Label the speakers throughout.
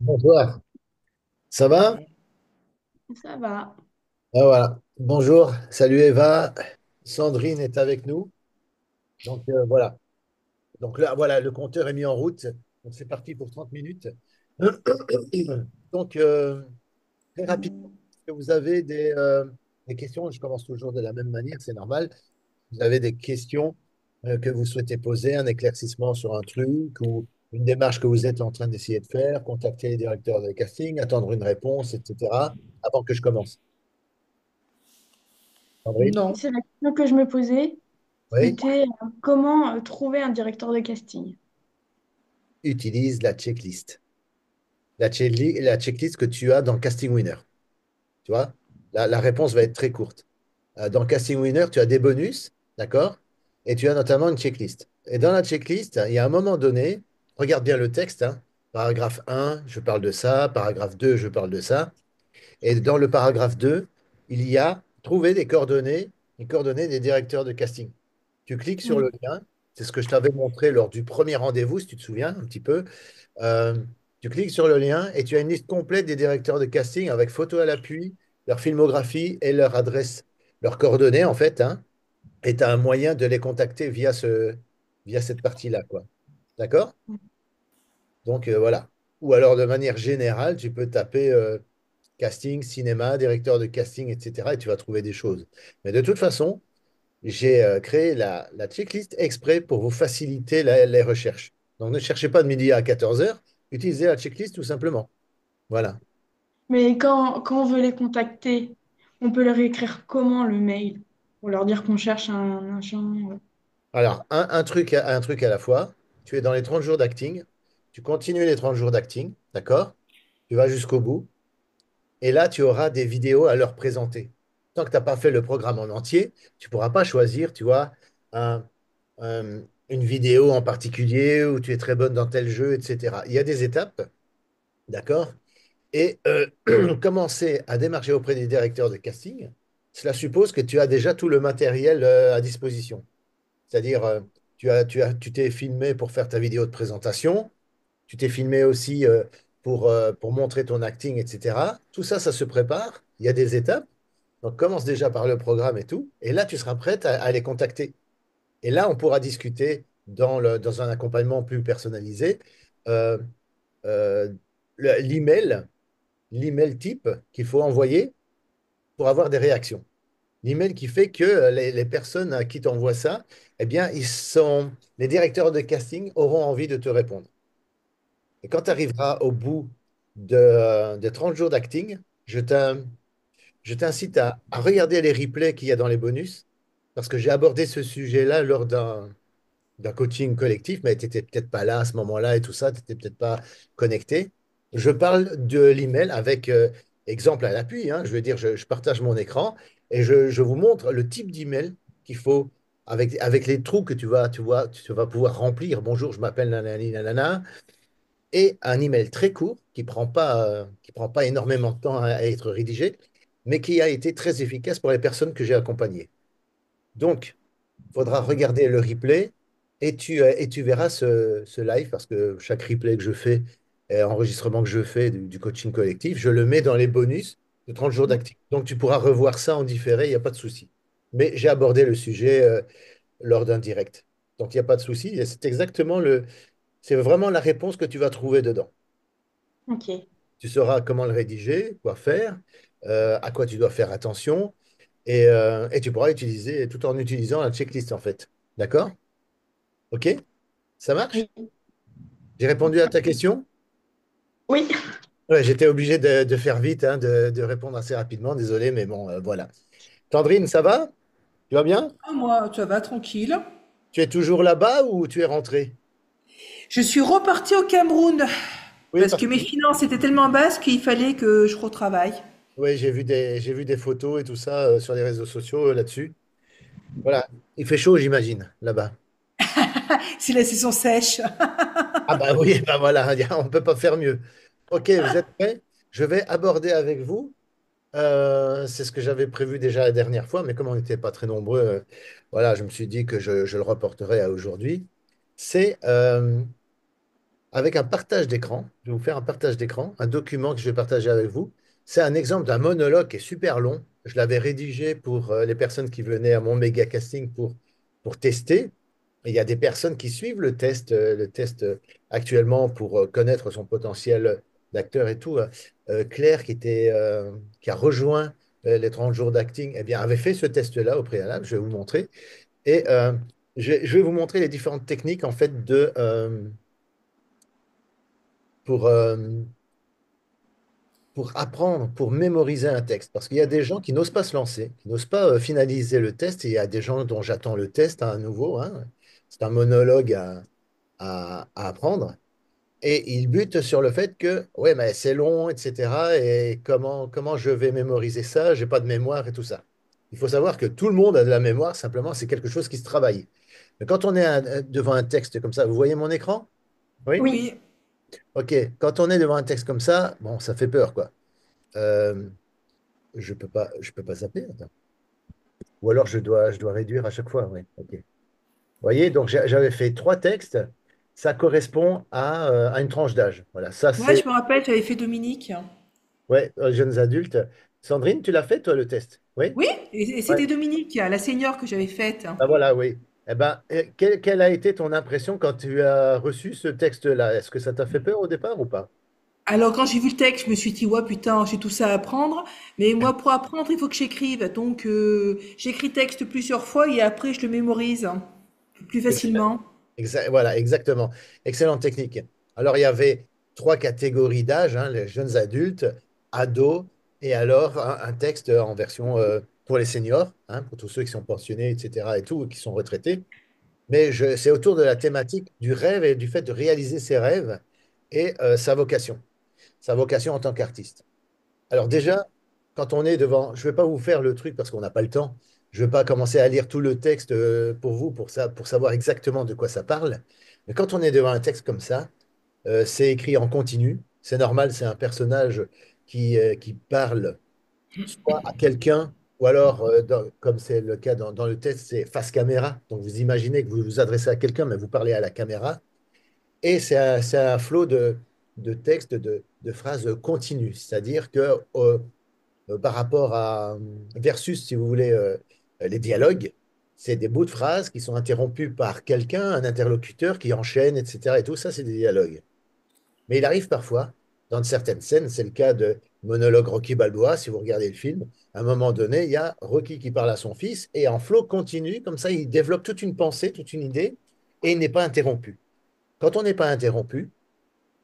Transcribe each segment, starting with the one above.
Speaker 1: Bonjour, ça va?
Speaker 2: Ça va.
Speaker 1: Ah, voilà. Bonjour, salut Eva. Sandrine est avec nous. Donc voilà. Donc là, voilà, le compteur est mis en route. Donc c'est parti pour 30 minutes. Donc très rapidement, est-ce que vous avez des questions? Je commence toujours de la même manière, c'est normal. Vous avez des questions que vous souhaitez poser, un éclaircissement sur un truc ou une démarche que vous êtes en train d'essayer de faire, contacter les directeurs de casting, attendre une réponse, etc. Avant que je commence. Sandrine?
Speaker 2: Oui,
Speaker 3: Non.
Speaker 2: c'est la question que je me posais.
Speaker 1: Oui.
Speaker 2: C'était comment trouver un directeur de casting.
Speaker 1: Utilise la checklist. La checklist que tu as dans Casting Winner. Tu vois, la réponse va être très courte. Dans Casting Winner, tu as des bonus, d'accord? Et tu as notamment une checklist. Et dans la checklist, il y a un moment donné, regarde bien le texte, hein. Paragraphe 1, je parle de ça. Paragraphe 2, je parle de ça. Et dans le paragraphe 2, il y a trouver des coordonnées, les coordonnées des directeurs de casting. Tu cliques sur
Speaker 2: Oui.
Speaker 1: le lien. C'est ce que je t'avais montré lors du premier rendez-vous, si tu te souviens un petit peu. Euh, Tu cliques sur le lien et tu as une liste complète des directeurs de casting avec photos à l'appui, leur filmographie et leur adresse, leurs coordonnées en fait, hein, et tu as un moyen de les contacter via cette partie-là, quoi. D'accord? Donc voilà. Ou alors de manière générale, tu peux taper casting, cinéma, directeur de casting, etc. et tu vas trouver des choses. Mais de toute façon, j'ai créé la checklist exprès pour vous faciliter les recherches. Donc ne cherchez pas de midi à 14 heures, utilisez la checklist tout simplement. Voilà.
Speaker 2: Mais quand on veut les contacter, on peut leur écrire comment le mail? Pour leur dire qu'on cherche un agent.
Speaker 1: Alors, un truc à la fois. Tu es dans les 30 jours d'acting. Tu continues les 30 jours d'acting, d'accord? Tu vas jusqu'au bout. Et là, tu auras des vidéos à leur présenter. Tant que tu n'as pas fait le programme en entier, tu ne pourras pas choisir, tu vois, une vidéo en particulier où tu es très bonne dans tel jeu, etc. Il y a des étapes, d'accord? Et commencer à démarcher auprès des directeurs de casting, cela suppose que tu as déjà tout le matériel à disposition. C'est-à-dire, tu t'es filmé pour faire ta vidéo de présentation, tu t'es filmé aussi pour montrer ton acting, etc. Tout ça, ça se prépare. Il y a des étapes. Donc, commence déjà par le programme et tout. Et là, tu seras prête à les contacter. Et là, on pourra discuter dans un accompagnement plus personnalisé. euh, euh, L'email, l'email type qu'il faut envoyer pour avoir des réactions. L'email qui fait que les personnes à qui tu envoies ça, eh bien, les directeurs de casting auront envie de te répondre. Et quand tu arriveras au bout de 30 jours d'acting, je t'incite à regarder les replays qu'il y a dans les bonus, parce que j'ai abordé ce sujet-là lors d'un coaching collectif, mais tu n'étais peut-être pas là à ce moment-là et tout ça, tu n'étais peut-être pas connecté. Je parle de l'email avec exemple à l'appui, hein. Je veux dire, je partage mon écran et je vous montre le type d'email qu'il faut avec les trous que tu vas pouvoir remplir. Bonjour, je m'appelle nanani nanana. Et un email très court qui prend pas énormément de temps à être rédigé, mais qui a été très efficace pour les personnes que j'ai accompagnées. Donc, il faudra regarder le replay et tu verras ce live parce que chaque replay que je fais, enregistrement que je fais du coaching collectif, je le mets dans les bonus de 30 jours d'actif. Donc, tu pourras revoir ça en différé, il n'y a pas de souci. Mais j'ai abordé le sujet lors d'un direct. Donc, il n'y a pas de souci. Et c'est vraiment la réponse que tu vas trouver dedans.
Speaker 2: Ok.
Speaker 1: Tu sauras comment le rédiger, quoi faire, à quoi tu dois faire attention, et tu pourras utiliser tout en utilisant la checklist en fait. D'accord? OK? Ça marche?
Speaker 2: Oui.
Speaker 1: J'ai répondu à ta question?
Speaker 2: Oui.
Speaker 1: Ouais, j'étais obligé de faire vite, hein, de répondre assez rapidement, désolé, mais bon, voilà. Tandrine, ça va? Tu vas bien?
Speaker 3: Ah, moi, ça va, tranquille.
Speaker 1: Tu es toujours là-bas ou tu es rentré?
Speaker 3: Je suis repartie au Cameroun
Speaker 1: Oui,
Speaker 3: parce
Speaker 1: parce
Speaker 3: que
Speaker 1: que
Speaker 3: mes finances étaient tellement basses qu'il fallait que je retravaille.
Speaker 1: oui, j'ai vu des photos et tout ça sur les réseaux sociaux là-dessus. Voilà, il fait chaud, j'imagine, là-bas.
Speaker 3: C'est la saison sèche.
Speaker 1: Ah bah oui, bah voilà, on ne peut pas faire mieux. Ok, vous êtes prêts? Je vais aborder avec vous, c'est ce que j'avais prévu déjà la dernière fois, mais comme on n'était pas très nombreux, voilà, je me suis dit que je le reporterai à aujourd'hui. C'est avec un partage d'écran. Je vais vous faire un partage d'écran, un document que je vais partager avec vous. C'est un exemple d'un monologue qui est super long. Je l'avais rédigé pour les personnes qui venaient à mon méga casting pour tester. Et il y a des personnes qui suivent le test actuellement pour connaître son potentiel d'acteur et tout. Claire, qui a rejoint les 30 jours d'acting, eh bien, avait fait ce test-là au préalable. Je vais vous montrer. Et je vais vous montrer les différentes techniques en fait pour, euh, pour apprendre, pour mémoriser un texte. Parce qu'il y a des gens qui n'osent pas se lancer, qui n'osent pas finaliser le test. Et il y a des gens dont j'attends le test à nouveau, hein. C'est un monologue à apprendre. Et ils butent sur le fait que, ouais, mais c'est long, etc. Et comment je vais mémoriser ça? J'ai pas de mémoire et tout ça. Il faut savoir que tout le monde a de la mémoire, simplement, c'est quelque chose qui se travaille. Mais quand on est devant un texte comme ça, vous voyez mon écran? Oui?
Speaker 2: Oui.
Speaker 3: Oui.
Speaker 1: Ok. Quand on est devant un texte comme ça, bon, ça fait peur, quoi. Euh, je peux pas zapper, attends. Ou alors je dois réduire à chaque fois, oui. Ok. Vous voyez, donc j'avais fait trois textes. Ça correspond à une tranche d'âge. Voilà, ça
Speaker 3: Ouais,
Speaker 1: c'est,
Speaker 3: je me rappelle, j'avais fait Dominique.
Speaker 1: ouais, jeunes adultes. Sandrine, tu l'as fait, toi, le test? Oui?
Speaker 3: Oui, et
Speaker 1: Ouais.
Speaker 3: c'était Dominique, la senior que j'avais faite.
Speaker 1: Ah, voilà, oui. Eh ben, quelle a été ton impression quand tu as reçu ce texte-là? Est-ce que ça t'a fait peur au départ ou pas?
Speaker 3: Alors quand j'ai vu le texte, je me suis dit, ouais, putain, j'ai tout ça à apprendre. Mais moi, pour apprendre, il faut que j'écrive. Donc, j'écris texte plusieurs fois et après, je le mémorise plus facilement.
Speaker 1: Voilà, exactement. Excellente technique. Alors, il y avait trois catégories d'âge, hein, les jeunes adultes, ados, et alors un texte en version pour les seniors, hein, pour tous ceux qui sont pensionnés, etc., et tout, qui sont retraités. Mais c'est autour de la thématique du rêve et du fait de réaliser ses rêves et sa vocation en tant qu'artiste. Alors déjà, quand on est devant, je ne vais pas vous faire le truc parce qu'on n'a pas le temps. Je ne vais pas commencer à lire tout le texte pour vous, pour ça, pour savoir exactement de quoi ça parle. Mais quand on est devant un texte comme ça, c'est écrit en continu. C'est normal, c'est un personnage qui parle soit à quelqu'un, ou alors, comme c'est le cas dans le texte, c'est face caméra. Donc vous imaginez que vous vous adressez à quelqu'un, mais vous parlez à la caméra. Et c'est un flot de textes, de phrases continues. C'est-à-dire que par rapport versus, si vous voulez, les dialogues, c'est des bouts de phrases qui sont interrompus par quelqu'un, un interlocuteur qui enchaîne, etc. Et tout ça, c'est des dialogues. Mais il arrive parfois, dans certaines scènes, c'est le cas de monologue Rocky Balboa, si vous regardez le film, à un moment donné, il y a Rocky qui parle à son fils, et en flot continu, comme ça, il développe toute une pensée, toute une idée, et il n'est pas interrompu. Quand on n'est pas interrompu,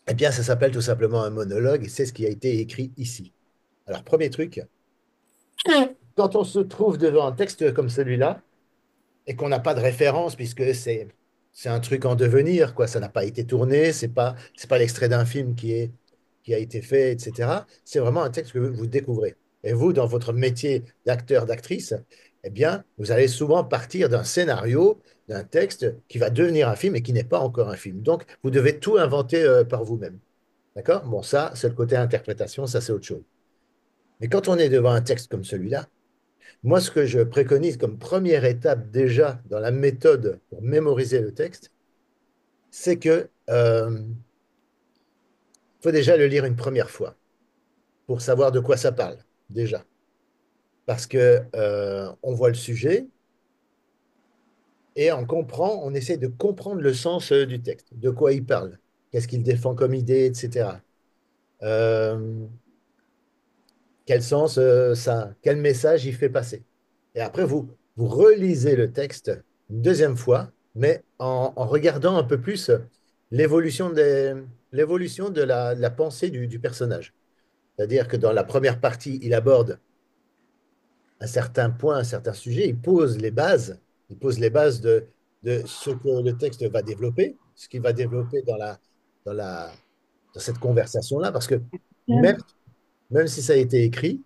Speaker 1: eh bien, ça s'appelle tout simplement un monologue, et c'est ce qui a été écrit ici. Alors, premier truc, quand on se trouve devant un texte comme celui-là et qu'on n'a pas de référence puisque c'est un truc en devenir, quoi, ça n'a pas été tourné, c'est pas l'extrait d'un film qui a été fait, etc. C'est vraiment un texte que vous découvrez. Et vous, dans votre métier d'acteur, d'actrice, eh bien, vous allez souvent partir d'un scénario, d'un texte qui va devenir un film et qui n'est pas encore un film. Donc, vous devez tout inventer par vous-même. D'accord? Bon, ça, c'est le côté interprétation, ça, c'est autre chose. Mais quand on est devant un texte comme celui-là, moi, ce que je préconise comme première étape déjà dans la méthode pour mémoriser le texte, c'est que faut déjà le lire une première fois pour savoir de quoi ça parle, déjà. Parce que on voit le sujet et on essaie de comprendre le sens du texte, de quoi il parle, qu'est-ce qu'il défend comme idée, etc. Euh, quel sens quel message il fait passer. Et après, vous relisez le texte une deuxième fois, mais en regardant un peu plus l'évolution l'évolution de la pensée du personnage. C'est-à-dire que dans la première partie, il aborde un certain point, un certain sujet, il pose les bases de ce que le texte va développer, ce qu'il va développer dans la, dans cette conversation-là, parce que même, même si ça a été écrit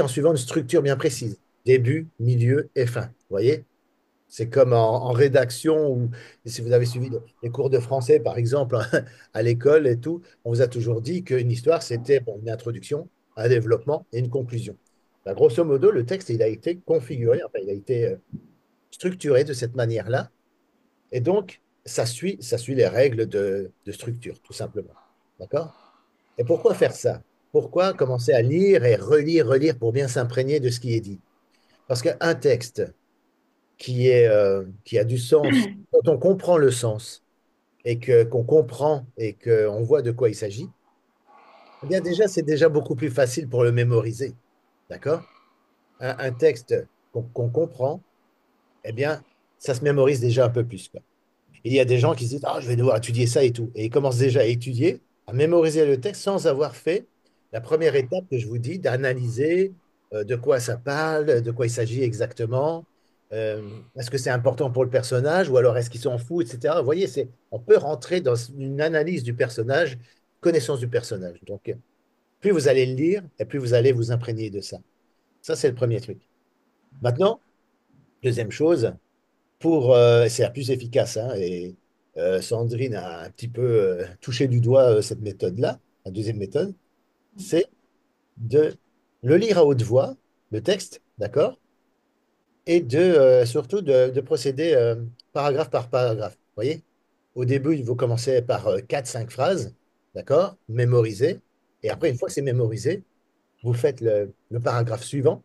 Speaker 1: en suivant une structure bien précise. Début, milieu et fin. Vous voyez? C'est comme en rédaction, ou si vous avez suivi les cours de français, par exemple, à l'école et tout, on vous a toujours dit qu'une histoire, c'était bon, une introduction, un développement et une conclusion. Ben, grosso modo, le texte, il a été configuré, enfin, il a été structuré de cette manière-là. Et donc, ça suit les règles de structure, tout simplement. D'accord? Et pourquoi faire ça? Pourquoi commencer à lire et relire, relire pour bien s'imprégner de ce qui est dit? Parce qu'un texte qui a du sens, quand on comprend le sens et qu'on comprend et qu'on voit de quoi il s'agit, eh bien déjà, c'est déjà beaucoup plus facile pour le mémoriser. D'accord? Un texte qu'on comprend, eh bien, ça se mémorise déjà un peu plus, quoi. Il y a des gens qui se disent, ah, je vais devoir étudier ça et tout. Et ils commencent déjà à étudier, à mémoriser le texte sans avoir fait la première étape que je vous dis, d'analyser de quoi ça parle, de quoi il s'agit exactement. Est-ce que c'est important pour le personnage ou alors est-ce qu'ils s'en foutent, etc. Vous voyez, on peut rentrer dans une analyse du personnage, connaissance du personnage. Donc, plus vous allez le lire et plus vous allez vous imprégner de ça. Ça, c'est le premier truc. Maintenant, deuxième chose, c'est la plus efficace, hein, et Sandrine a un petit peu touché du doigt cette méthode-là, la deuxième méthode, c'est de le lire à haute voix, le texte, d'accord, et surtout de procéder paragraphe par paragraphe. Vous voyez? Au début, il faut commencer par 4-5 phrases, d'accord, mémoriser, et après, une fois que c'est mémorisé, vous faites le paragraphe suivant,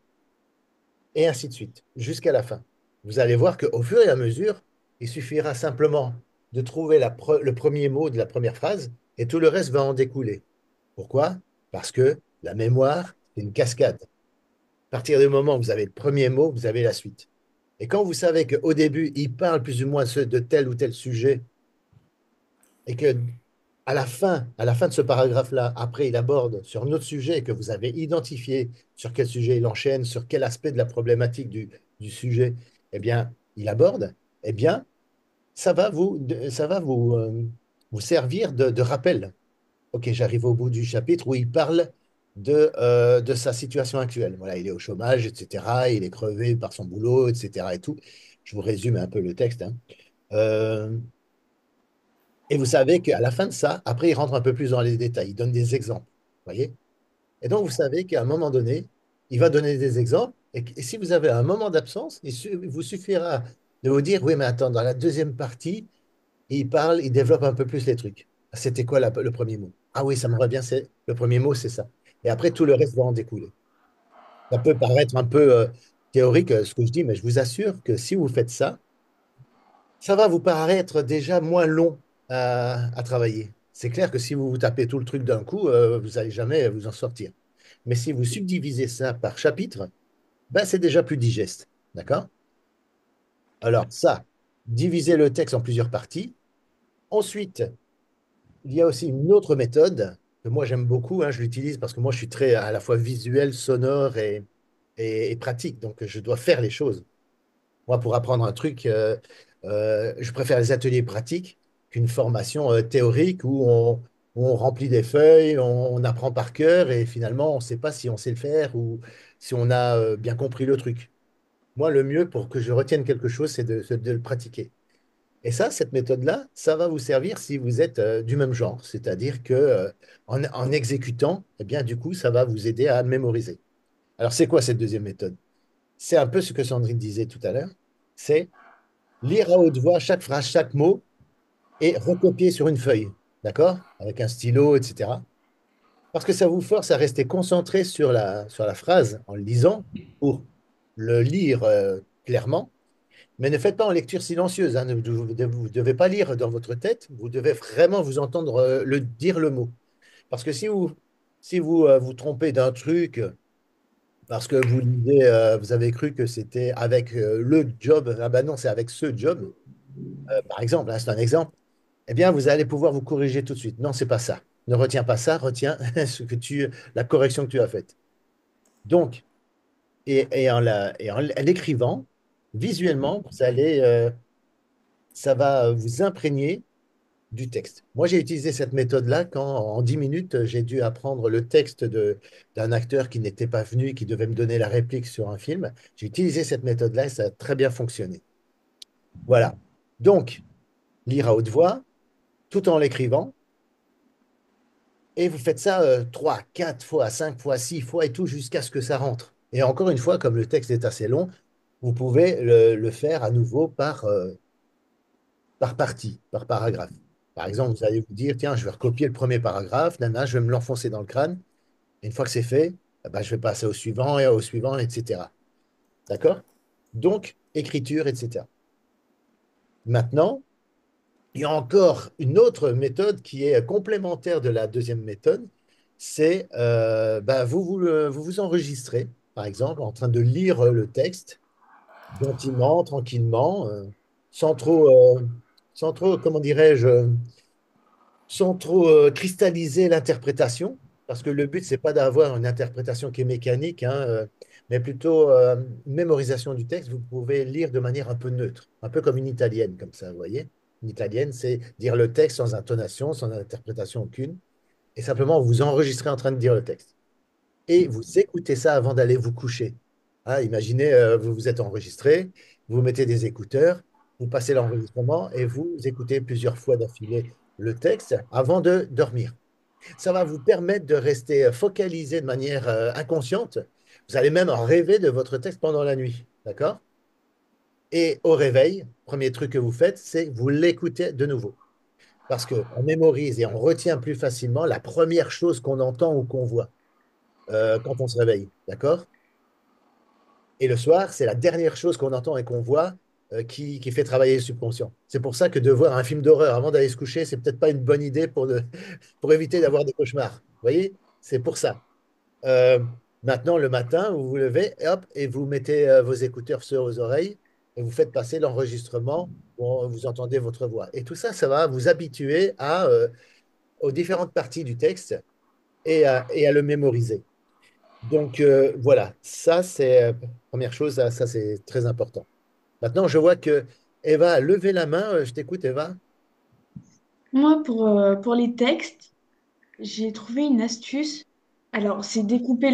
Speaker 1: et ainsi de suite, jusqu'à la fin. Vous allez voir qu'au fur et à mesure, il suffira simplement de trouver le premier mot de la première phrase et tout le reste va en découler. Pourquoi? Parce que la mémoire, c'est une cascade. À partir du moment où vous avez le premier mot, vous avez la suite. Et quand vous savez qu'au début, il parle plus ou moins de tel ou tel sujet et que à la fin de ce paragraphe-là, après, il aborde sur un autre sujet que vous avez identifié sur quel sujet il enchaîne, sur quel aspect de la problématique du sujet, eh bien, il aborde, eh bien, ça va vous servir de rappel. OK, j'arrive au bout du chapitre où il parle de sa situation actuelle. Voilà, il est au chômage, etc. Il est crevé par son boulot, etc. et tout. Je vous résume un peu le texte, hein. Euh, et vous savez qu'à la fin de ça, après, il rentre un peu plus dans les détails. Il donne des exemples. Voyez? Et donc, vous savez qu'à un moment donné, il va donner des exemples. Et si vous avez un moment d'absence, il vous suffira de vous dire, oui, mais attends, dans la deuxième partie, il parle, il développe un peu plus les trucs. C'était quoi le premier mot? Ah oui, ça me revient, le premier mot, c'est ça. Et après, tout le reste va en découler. Ça peut paraître un peu théorique, ce que je dis, mais je vous assure que si vous faites ça, ça va vous paraître déjà moins long à travailler. C'est clair que si vous vous tapez tout le truc d'un coup, vous n'allez jamais vous en sortir. Mais si vous subdivisez ça par chapitre, ben c'est déjà plus digeste. D'accord? Alors ça, diviser le texte en plusieurs parties. Ensuite, il y a aussi une autre méthode que moi j'aime beaucoup, hein, je l'utilise parce que moi je suis très à la fois visuel, sonore et pratique, donc je dois faire les choses. Moi, pour apprendre un truc, je préfère les ateliers pratiques qu'une formation théorique où on remplit des feuilles, on apprend par cœur et finalement, on ne sait pas si on sait le faire ou si on a bien compris le truc. Moi, le mieux pour que je retienne quelque chose, c'est de le pratiquer. Et ça, cette méthode-là, ça va vous servir si vous êtes du même genre. C'est-à-dire que en exécutant, eh bien, du coup, ça va vous aider à mémoriser. Alors, c'est quoi cette deuxième méthode? C'est un peu ce que Sandrine disait tout à l'heure. C'est lire à haute voix chaque phrase, chaque mot et recopier sur une feuille, d'accord? Avec un stylo, etc. Parce que ça vous force à rester concentré sur la phrase en le lisant pour le lire clairement, mais ne faites pas en lecture silencieuse, hein. Vous ne devez pas lire dans votre tête, vous devez vraiment vous entendre dire le mot. Parce que si vous vous trompez d'un truc, parce que vous lisez, vous avez cru que c'était avec le job, ah ben non, c'est avec ce job, par exemple, hein, c'est un exemple, eh bien, vous allez pouvoir vous corriger tout de suite. Non, c'est pas ça. Ne retiens pas ça, retiens la correction que tu as faite. Donc, et en l'écrivant, visuellement, ça va vous imprégner du texte. Moi, j'ai utilisé cette méthode-là quand, en 10 minutes, j'ai dû apprendre le texte d'un acteur qui n'était pas venu, qui devait me donner la réplique sur un film. J'ai utilisé cette méthode-là et ça a très bien fonctionné. Voilà. Donc, lire à haute voix, tout en l'écrivant, et vous faites ça 3, 4 fois, 5 fois, 6 fois et tout jusqu'à ce que ça rentre. Et encore une fois, comme le texte est assez long, vous pouvez le faire à nouveau par partie, par paragraphe. Par exemple, vous allez vous dire, tiens, je vais recopier le premier paragraphe, nana, je vais me l'enfoncer dans le crâne. Et une fois que c'est fait, eh ben, je vais passer au suivant et au suivant, etc. D'accord? Donc, écriture, etc. Maintenant, il y a encore une autre méthode qui est complémentaire de la deuxième méthode. C'est bah, vous vous enregistrez, par exemple, en train de lire le texte gentiment, tranquillement, sans trop, sans trop, comment dirais-je, sans trop cristalliser l'interprétation, parce que le but, c'est pas d'avoir une interprétation qui est mécanique, hein, mais plutôt une mémorisation du texte. Vous pouvez lire de manière un peu neutre, un peu comme une italienne, comme ça, vous voyez. Une italienne, c'est dire le texte sans intonation, sans interprétation aucune, et simplement vous enregistrez en train de dire le texte. Et vous écoutez ça avant d'aller vous coucher. Hein, imaginez, vous vous êtes enregistré, vous mettez des écouteurs, vous passez l'enregistrement et vous écoutez plusieurs fois d'affilée le texte avant de dormir. Ça va vous permettre de rester focalisé de manière inconsciente. Vous allez même en rêver de votre texte pendant la nuit. D'accord? Et au réveil, premier truc que vous faites, c'est que vous l'écoutez de nouveau. Parce qu'on mémorise et on retient plus facilement la première chose qu'on entend ou qu'on voit quand on se réveille. D'accord? Et le soir, c'est la dernière chose qu'on entend et qu'on voit qui fait travailler le subconscient. C'est pour ça que de voir un film d'horreur avant d'aller se coucher, c'est peut-être pas une bonne idée pour éviter d'avoir des cauchemars. Vous voyez? C'est pour ça. Euh, Maintenant, le matin, vous vous levez et, hop, et vous mettez vos écouteurs sur vos oreilles et vous faites passer l'enregistrement où vous entendez votre voix. Et tout ça, ça va vous habituer aux différentes parties du texte et à le mémoriser. Donc voilà, ça c'est première chose, ça c'est très important. Maintenant, je vois que Eva a levé la main. Je t'écoute, Eva.
Speaker 2: Moi, pour les textes, j'ai trouvé une astuce. Alors, c'est découper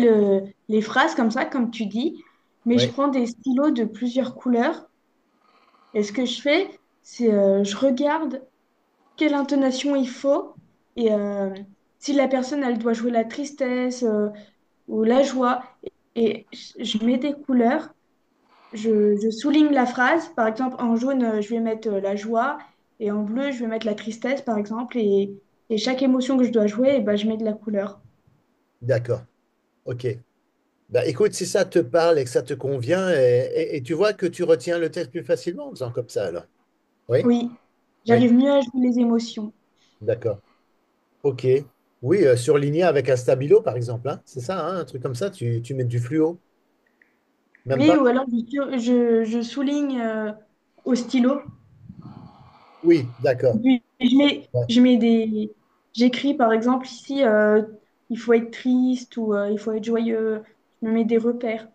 Speaker 2: les phrases comme ça, comme tu dis, mais je
Speaker 1: Oui,
Speaker 2: prends des stylos de plusieurs couleurs. Et ce que je fais, c'est je regarde quelle intonation il faut. Et si la personne, elle doit jouer la tristesse ou la joie, et je mets des couleurs, je souligne la phrase. Par exemple, en jaune, je vais mettre la joie, et en bleu, je vais mettre la tristesse, par exemple. Et chaque émotion que je dois jouer, eh ben, je mets de la couleur.
Speaker 1: d'accord. OK. Bah, écoute, si ça te parle et que ça te convient, et tu vois que tu retiens le texte plus facilement en faisant comme ça, alors. Oui?
Speaker 2: Oui,
Speaker 1: Oui,
Speaker 2: j'arrive mieux à jouer les émotions.
Speaker 1: d'accord. OK. Oui, surligner avec un stabilo, par exemple, hein. C'est ça, hein, un truc comme ça, tu mets du fluo. Même
Speaker 2: Oui,
Speaker 1: pas?
Speaker 2: ou alors je souligne au stylo.
Speaker 1: Oui, d'accord.
Speaker 2: Puis
Speaker 1: Ouais.
Speaker 2: j'écris par exemple ici, il faut être triste ou il faut être joyeux. Je me mets des repères.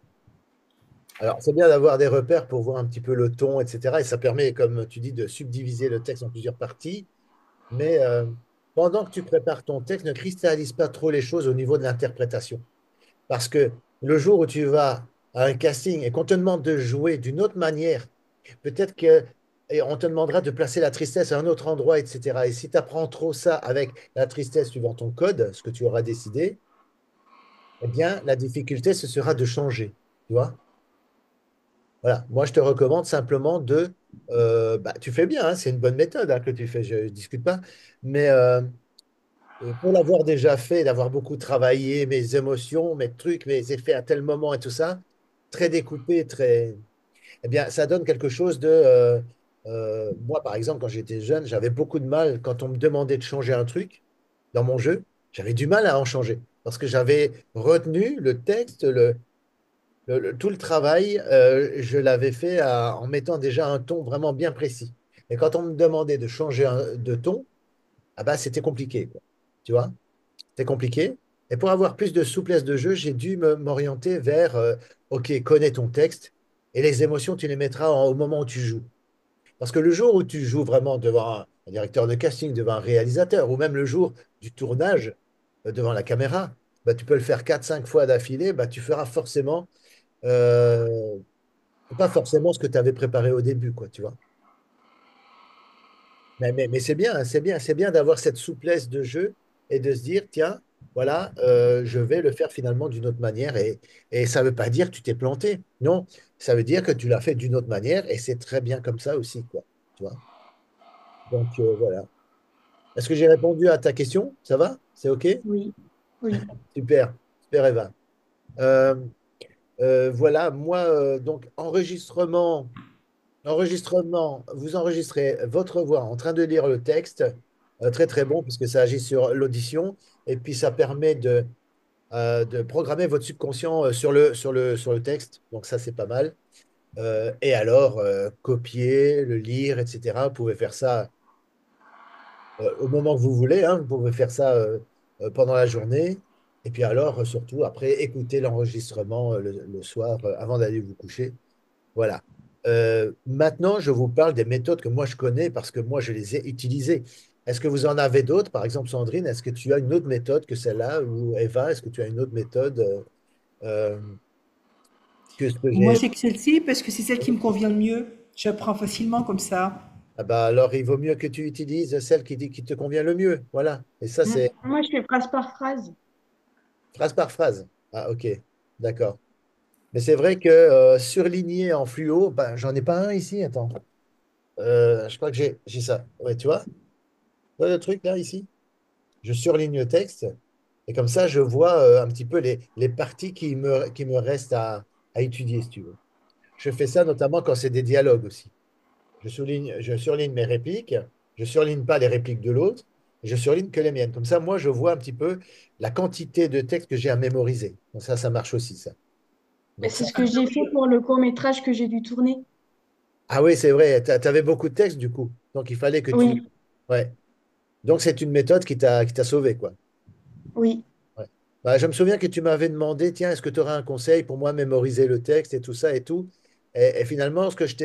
Speaker 1: Alors, c'est bien d'avoir des repères pour voir un petit peu le ton, etc. Et ça permet, comme tu dis, de subdiviser le texte en plusieurs parties. Mais pendant que tu prépares ton texte, ne cristallise pas trop les choses au niveau de l'interprétation. Parce que le jour où tu vas à un casting et qu'on te demande de jouer d'une autre manière, peut-être que et on te demandera de placer la tristesse à un autre endroit, etc. Et si tu apprends trop ça avec la tristesse suivant ton code, ce que tu auras décidé, eh bien, la difficulté, ce sera de changer. Tu vois? Voilà. Moi, je te recommande simplement bah, tu fais bien, hein, c'est une bonne méthode hein, que tu fais, je ne discute pas. Mais pour l'avoir déjà fait, d'avoir beaucoup travaillé mes émotions, mes trucs, mes effets à tel moment et tout ça, très découpé, très, eh bien, ça donne quelque chose de. Moi, par exemple, quand j'étais jeune, j'avais beaucoup de mal quand on me demandait de changer un truc dans mon jeu. J'avais du mal à en changer parce que j'avais retenu le texte, tout le travail, je l'avais fait en mettant déjà un ton vraiment bien précis. Et quand on me demandait de changer de ton, ah bah, c'était compliqué, quoi. Tu vois? C'est compliqué. Et pour avoir plus de souplesse de jeu, j'ai dû m'orienter vers, OK, connais ton texte et les émotions, tu les mettras au moment où tu joues. Parce que le jour où tu joues vraiment devant un directeur de casting, devant un réalisateur, ou même le jour du tournage devant la caméra, bah, tu peux le faire quatre cinq fois d'affilée, bah, tu feras forcément, euh, pas forcément ce que tu avais préparé au début, quoi, tu vois. Mais c'est bien, hein, c'est bien d'avoir cette souplesse de jeu et de se dire, tiens, voilà, je vais le faire finalement d'une autre manière. Et ça ne veut pas dire que tu t'es planté. Non, ça veut dire que tu l'as fait d'une autre manière et c'est très bien comme ça aussi, quoi. Tu vois? Donc voilà. Est-ce que j'ai répondu à ta question? Ça va? C'est OK?
Speaker 2: Oui, oui.
Speaker 1: Super, super Eva. Euh, voilà, moi, donc enregistrement, vous enregistrez votre voix en train de lire le texte, très très bon, puisque ça agit sur l'audition, et puis ça permet de programmer votre subconscient sur le texte, donc ça c'est pas mal. Et alors, copier, le lire, etc. Vous pouvez faire ça au moment que vous voulez, hein, vous pouvez faire ça pendant la journée. Et puis alors, surtout, après, écouter l'enregistrement le soir avant d'aller vous coucher. Voilà. Maintenant, je vous parle des méthodes que moi je connais parce que moi je les ai utilisées. Est-ce que vous en avez d'autres? Par exemple, Sandrine, est-ce que tu as une autre méthode que celle-là? Ou Eva, est-ce que tu as une autre méthode euh, que ce que
Speaker 3: Moi,
Speaker 1: j'ai?
Speaker 3: j'ai que celle-ci parce que c'est celle qui me convient le mieux. J'apprends facilement comme ça.
Speaker 1: Ah bah alors, il vaut mieux que tu utilises celle qui te convient le mieux. Voilà. Et ça, c'est
Speaker 2: Moi, je fais phrase par phrase.
Speaker 1: phrase par phrase. Ah, ok. D'accord. Mais c'est vrai que surligner en fluo, ben, j'en ai pas un ici. Attends. Je crois que j'ai ça. Ouais, tu vois? Tu vois le truc là, ici? Je surligne le texte. Et comme ça, je vois un petit peu les parties qui me restent à étudier, si tu veux. Je fais ça notamment quand c'est des dialogues aussi. Je surligne mes répliques, je surligne pas les répliques de l'autre, je surligne que les miennes. Comme ça, moi, je vois un petit peu la quantité de texte que j'ai à mémoriser. Donc ça marche aussi, ça.
Speaker 2: Mais
Speaker 1: Donc
Speaker 2: c'est
Speaker 1: ça,
Speaker 2: ce que j'ai fait pour le court-métrage que j'ai dû tourner.
Speaker 1: ah oui, c'est vrai, tu avais beaucoup de texte du coup. Donc il fallait que tu...
Speaker 2: Oui,
Speaker 1: Ouais. Donc c'est une méthode qui t'a sauvé, quoi.
Speaker 2: oui.
Speaker 1: Ouais. Bah, je me souviens que tu m'avais demandé, tiens, est-ce que tu aurais un conseil pour moi mémoriser le texte et tout ça et tout. Et finalement, ce que je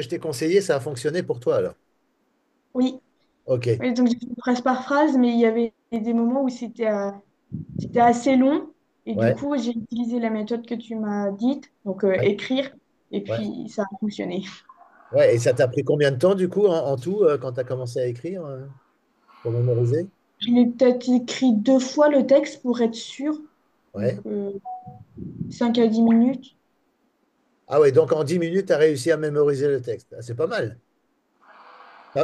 Speaker 1: t'ai conseillé, ça a fonctionné pour toi alors.
Speaker 2: Oui.
Speaker 1: Ok.
Speaker 2: Oui, donc j'ai fait phrase par phrase, mais il y avait des moments où c'était assez long. Et du
Speaker 1: Ouais.
Speaker 2: coup, j'ai utilisé la méthode que tu m'as dite, donc
Speaker 1: Ouais.
Speaker 2: écrire, et
Speaker 1: Ouais.
Speaker 2: puis ça a fonctionné.
Speaker 1: Ouais. Et ça t'a pris combien de temps du coup en tout quand tu as commencé à écrire pour mémoriser?
Speaker 2: Je l'ai peut-être écrit 2 fois le texte pour être sûr, donc
Speaker 1: Ouais.
Speaker 2: 5 à 10 minutes.
Speaker 1: Ah ouais, donc en 10 minutes, tu as réussi à mémoriser le texte. Ah, c'est pas mal.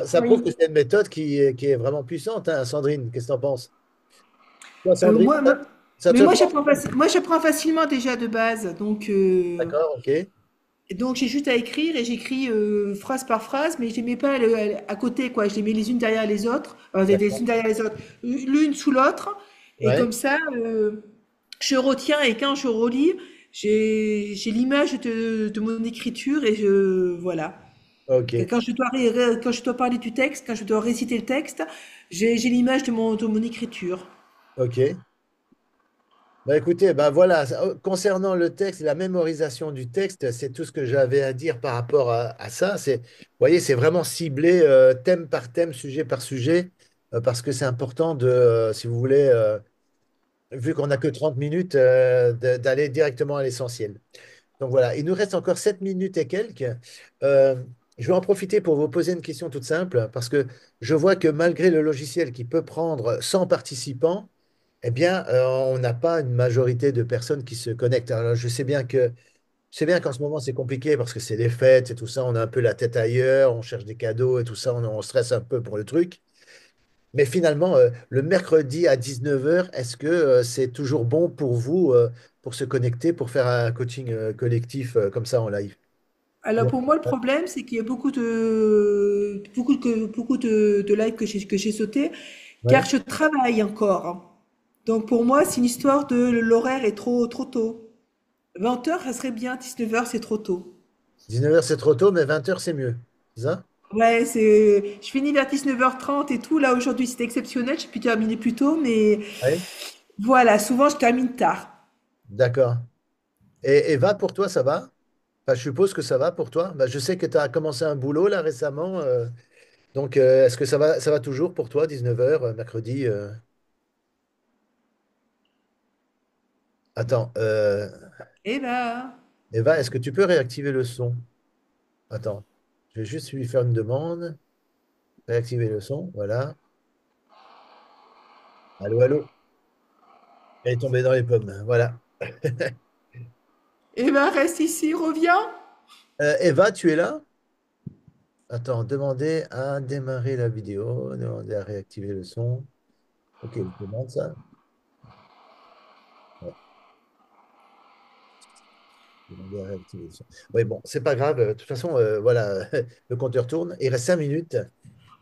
Speaker 1: Ça prouve que
Speaker 2: Oui.
Speaker 1: c'est une méthode qui est vraiment puissante, hein, Sandrine. Qu'est-ce que tu en penses? Toi, Sandrine,
Speaker 3: Moi,
Speaker 1: ça
Speaker 3: mais
Speaker 1: te
Speaker 3: moi,
Speaker 1: prend?
Speaker 3: moi, j'apprends facilement déjà de base.
Speaker 1: D'accord, ok.
Speaker 3: Donc j'ai juste à écrire et j'écris phrase par phrase, mais je les mets pas à côté, quoi. Je les mets les unes derrière les autres, les
Speaker 1: D'accord.
Speaker 3: unes derrière les autres, l'une sous l'autre. Et
Speaker 1: Ouais,
Speaker 3: comme ça, je retiens et quand je relis, j'ai l'image de mon écriture et voilà. Et
Speaker 1: ok,
Speaker 3: quand je dois parler du texte, quand je dois réciter le texte, j'ai l'image de mon écriture.
Speaker 1: ok. Bah écoutez, bah voilà, concernant le texte, la mémorisation du texte, c'est tout ce que j'avais à dire par rapport à ça. Vous voyez, c'est vraiment ciblé thème par thème, sujet par sujet, parce que c'est important si vous voulez, vu qu'on n'a que 30 minutes, d'aller directement à l'essentiel. Donc voilà, il nous reste encore 7 minutes et quelques. Euh, je vais en profiter pour vous poser une question toute simple, parce que je vois que malgré le logiciel qui peut prendre 100 participants, eh bien, on n'a pas une majorité de personnes qui se connectent. Alors, je sais bien qu'en ce moment, c'est compliqué parce que c'est les fêtes et tout ça, on a un peu la tête ailleurs, on cherche des cadeaux et tout ça, on stresse un peu pour le truc. Mais finalement, le mercredi à 19h, est-ce que c'est toujours bon pour vous pour se connecter, pour faire un coaching collectif comme ça en live?
Speaker 3: Alors pour moi, le problème, c'est qu'il y a beaucoup de lives que j'ai sauté, car
Speaker 1: Ouais.
Speaker 3: je travaille encore. Donc pour moi, c'est une histoire de l'horaire est trop tôt. 20 heures, ça serait bien. 19 heures, c'est trop tôt.
Speaker 1: 19h, c'est trop tôt, mais 20h, c'est mieux. C'est ça?
Speaker 3: Ouais, je finis vers 19h30 et tout. Là, aujourd'hui, c'était exceptionnel. J'ai pu terminer plus tôt, mais
Speaker 1: Oui.
Speaker 3: voilà, souvent, je termine tard.
Speaker 1: D'accord. Et Eva, pour toi, ça va? Enfin, je suppose que ça va pour toi. Bah, je sais que tu as commencé un boulot là récemment. Donc, est-ce que ça va toujours pour toi, 19h, mercredi Attends,
Speaker 3: Eh ben,
Speaker 1: Eva, est-ce que tu peux réactiver le son? Attends, je vais juste lui faire une demande. Réactiver le son, voilà. Allô, allô. Elle est tombée dans les pommes, voilà.
Speaker 3: reste ici, reviens.
Speaker 1: Eva, tu es là? Attends, demander à démarrer la vidéo, demander à réactiver le son. Ok, je demande ça. Ouais, demander à réactiver le son. Oui, bon, c'est pas grave. De toute façon, voilà, le compteur tourne. Il reste 5 minutes.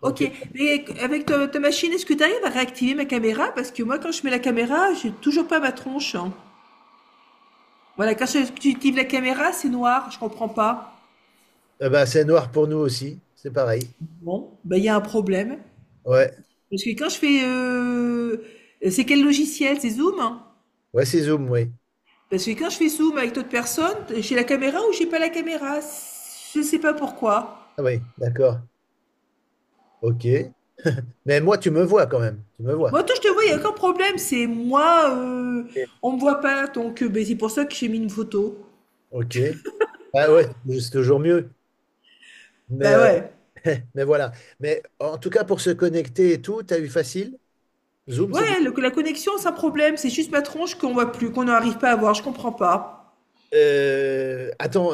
Speaker 1: Donc,
Speaker 3: Ok, mais avec ta machine, est-ce que tu arrives à réactiver ma caméra? Parce que moi, quand je mets la caméra, j'ai toujours pas ma tronche, hein. Voilà, tu actives la caméra, c'est noir, je comprends pas.
Speaker 1: bah, c'est noir pour nous aussi. C'est pareil.
Speaker 3: Bon, ben il y a un problème.
Speaker 1: Ouais,
Speaker 3: Parce que quand je fais... c'est quel logiciel? C'est Zoom, hein?
Speaker 1: ouais, c'est Zoom, oui.
Speaker 3: Parce que quand je fais Zoom avec d'autres personnes, j'ai la caméra ou j'ai pas la caméra? Je sais pas pourquoi.
Speaker 1: Ah oui, d'accord. Ok. Mais moi, tu me vois quand même. Tu me vois.
Speaker 3: Moi, toi, je te vois, il n'y a aucun problème. C'est moi, on me voit pas. Donc, ben, c'est pour ça que j'ai mis une photo.
Speaker 1: Ok. Ah ouais, c'est toujours mieux. Mais,
Speaker 3: Bah ouais.
Speaker 1: mais voilà. Mais en tout cas, pour se connecter et tout, tu as eu facile? Zoom, c'est
Speaker 3: Ouais, la connexion, c'est un problème. C'est juste ma tronche qu'on voit plus, qu'on n'arrive pas à voir. Je comprends pas.
Speaker 1: Attends,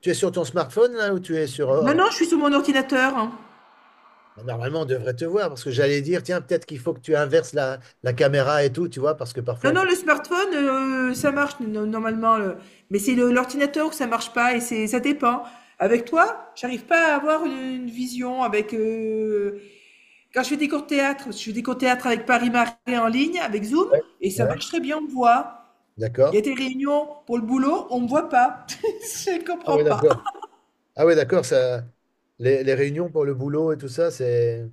Speaker 1: tu es sur ton smartphone là ou tu es sur...
Speaker 3: Non, non, je suis sur mon ordinateur, hein.
Speaker 1: Normalement, on devrait te voir parce que j'allais dire, tiens, peut-être qu'il faut que tu inverses la caméra et tout, tu vois, parce que
Speaker 3: Non,
Speaker 1: parfois...
Speaker 3: non, le smartphone, ça marche normalement. Mais c'est l'ordinateur que ça marche pas et ça dépend. Avec toi, j'arrive pas à avoir une vision avec. Quand je fais des cours de théâtre, je fais des cours de théâtre avec Paris Marais en ligne, avec Zoom,
Speaker 1: Ouais,
Speaker 3: et ça
Speaker 1: ouais,
Speaker 3: marche très bien, on me voit. Il y
Speaker 1: d'accord.
Speaker 3: a des réunions pour le boulot, on me voit pas. Je
Speaker 1: Ah
Speaker 3: comprends
Speaker 1: ouais,
Speaker 3: pas.
Speaker 1: d'accord. Ah ouais, d'accord, ça... les réunions pour le boulot et tout ça, c'est...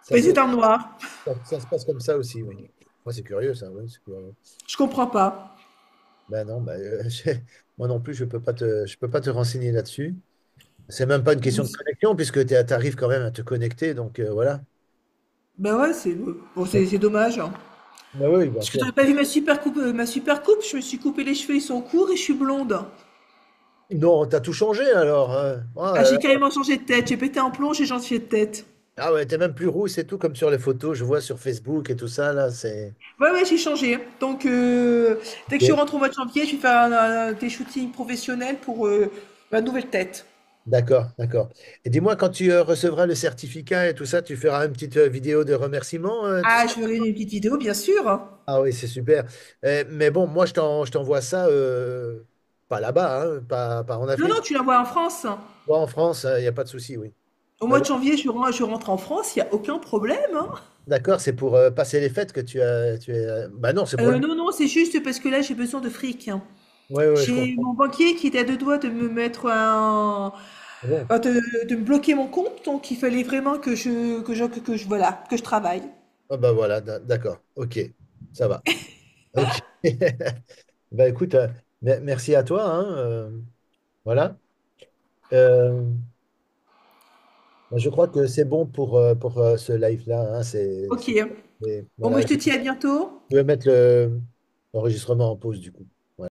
Speaker 1: Ça
Speaker 3: Mais
Speaker 1: se...
Speaker 3: c'est en noir.
Speaker 1: ça se passe comme ça aussi, oui. Moi, c'est curieux, ça, oui, c'est curieux.
Speaker 3: Je comprends pas.
Speaker 1: Ben non, ben, moi non plus, je peux pas te renseigner là-dessus. C'est même pas une question de connexion, puisque tu arrives quand même à te connecter, donc voilà.
Speaker 3: Ben ouais, bon, c'est dommage, hein.
Speaker 1: Ben oui, bien
Speaker 3: Parce que
Speaker 1: sûr.
Speaker 3: t'aurais pas vu ma super coupe, je me suis coupé les cheveux, ils sont courts et je suis blonde.
Speaker 1: Non, t'as tout changé alors, hein. Oh
Speaker 3: Ah,
Speaker 1: là
Speaker 3: j'ai
Speaker 1: là.
Speaker 3: carrément changé de tête, j'ai pété un plomb, j'ai changé de tête.
Speaker 1: Ah ouais, t'es même plus rousse et tout, comme sur les photos, je vois sur Facebook et tout ça, là, c'est...
Speaker 3: Ouais, ouais, j'ai changé. Donc, dès que je
Speaker 1: Ok.
Speaker 3: rentre au mois de janvier, je vais faire des shootings professionnels pour ma nouvelle tête.
Speaker 1: D'accord, d'accord. Et dis-moi, quand tu recevras le certificat et tout ça, tu feras une petite vidéo de remerciement, tout
Speaker 3: Ah,
Speaker 1: ça?
Speaker 3: je ferai une petite vidéo, bien sûr.
Speaker 1: Ah oui, c'est super. Mais bon, moi, je t'envoie ça, pas là-bas, hein, pas en
Speaker 3: Non, non,
Speaker 1: Afrique.
Speaker 3: tu la vois en France.
Speaker 1: Moi, en France, il n'y a pas de souci, oui.
Speaker 3: Au
Speaker 1: Mais
Speaker 3: mois
Speaker 1: bon,
Speaker 3: de janvier, je rentre en France, il n'y a aucun problème, hein.
Speaker 1: d'accord, c'est pour passer les fêtes que tu es... Bah non, c'est pour...
Speaker 3: Non, non, c'est juste parce que là, j'ai besoin de fric, hein.
Speaker 1: Oui, oui, je
Speaker 3: J'ai
Speaker 1: comprends.
Speaker 3: mon banquier qui était à deux doigts de me mettre
Speaker 1: Ah bon.
Speaker 3: de me bloquer mon compte, donc il fallait vraiment voilà, que je travaille.
Speaker 1: Ah bah voilà, d'accord, ok, ça va. Ok. Bah écoute, merci à toi, hein, voilà. Euh, Bah, je crois que c'est bon pour ce live-là, hein,
Speaker 3: Ok. Bon, moi,
Speaker 1: voilà,
Speaker 3: je te dis à bientôt.
Speaker 1: je vais mettre l'enregistrement en pause du coup.